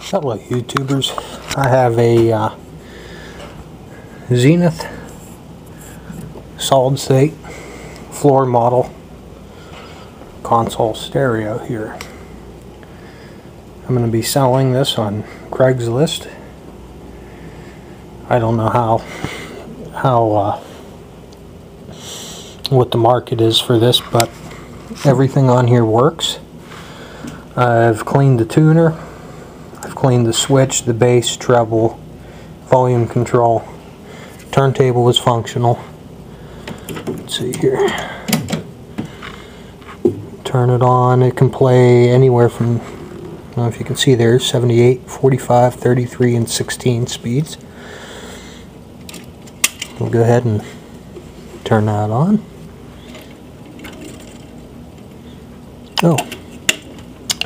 Hello YouTubers, I have a Zenith solid state floor model console stereo here. I'm going to be selling this on Craigslist. I don't know what the market is for this, but everything on here works. I've cleaned the tuner, I've cleaned the switch, the bass, treble, volume control. Turntable is functional. Let's see here. Turn it on. It can play anywhere from, I don't know if you can see there, 78, 45, 33, and 16 speeds. We'll go ahead and turn that on. Oh,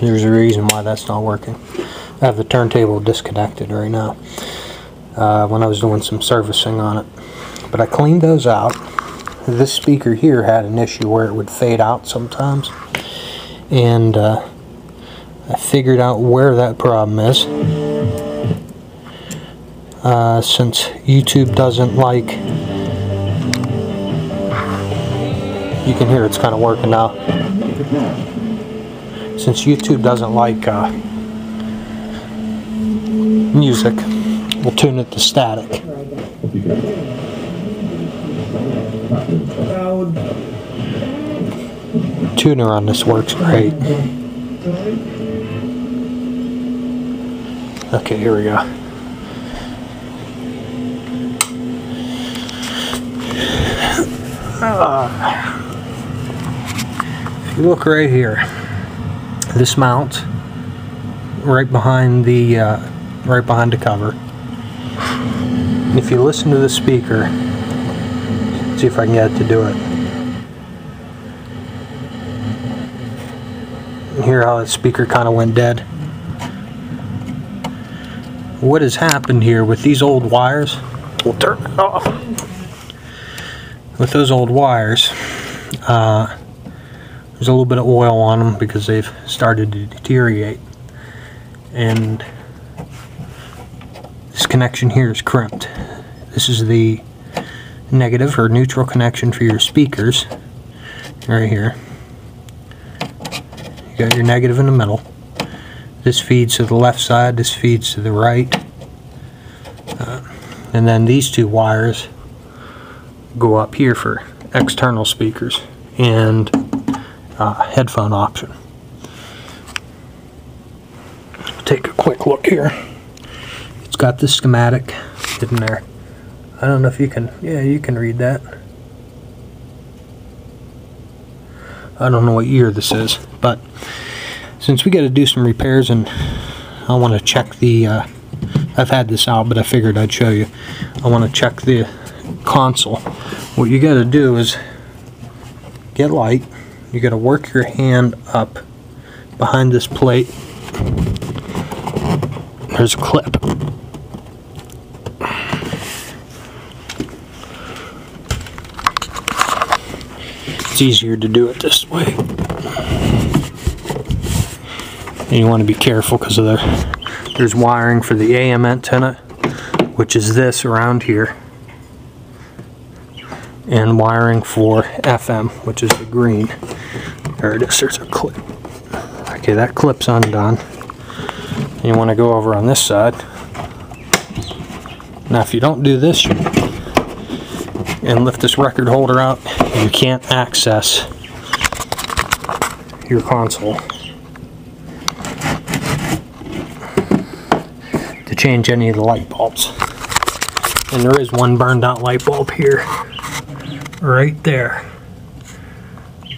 there's a reason why that's not working. I have the turntable disconnected right now when I was doing some servicing on it. But I cleaned those out. This speaker here had an issue where it would fade out sometimes. And I figured out where that problem is. Since YouTube doesn't like... You can hear it's kind of working now. Since YouTube doesn't like music, we'll tune it to static. Tuner on this works great. Okay, here we go. If you look right here, this mount right behind the cover. And if you listen to the speaker, see if I can get it to do it. You hear how the speaker kind of went dead? What has happened here with these old wires? We'll turn it off. With those old wires, there's a little bit of oil on them because they've started to deteriorate, and this connection here is crimped. This is the negative or neutral connection for your speakers right here. You got your negative in the middle. This feeds to the left side, this feeds to the right, and then these two wires go up here for external speakers and headphone option. Take a quick look here. It's got the schematic in there. I don't know if you can, yeah, you can read that. I don't know what year this is, but since we got to do some repairs and I want to check the, I've had this out, but I figured I'd show you. I want to check the console. What you got to do is get light. You got to work your hand up behind this plate. There's a clip. It's easier to do it this way. And you want to be careful because of there's wiring for the AM antenna, which is this around here, and wiring for FM, which is the green. There it is, there's a clip. Okay, that clip's undone. And you want to go over on this side. Now if you don't do this and lift this record holder out, you can't access your console to change any of the light bulbs. And there is one burned out light bulb here. Right there.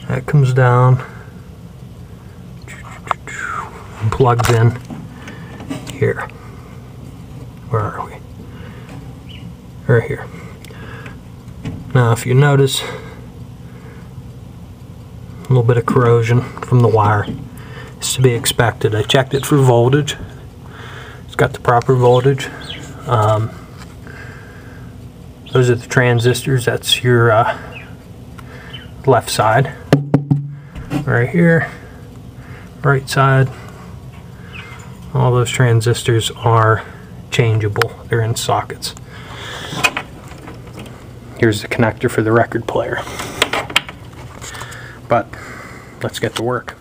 That comes down and plugs in here. Where are we? Right here. Now if you notice, a little bit of corrosion from the wire. It's to be expected. I checked it for voltage. It's got the proper voltage. Those are the transistors. That's your left side. Right here. Right side. All those transistors are changeable. They're in sockets. Here's the connector for the record player. But let's get to work.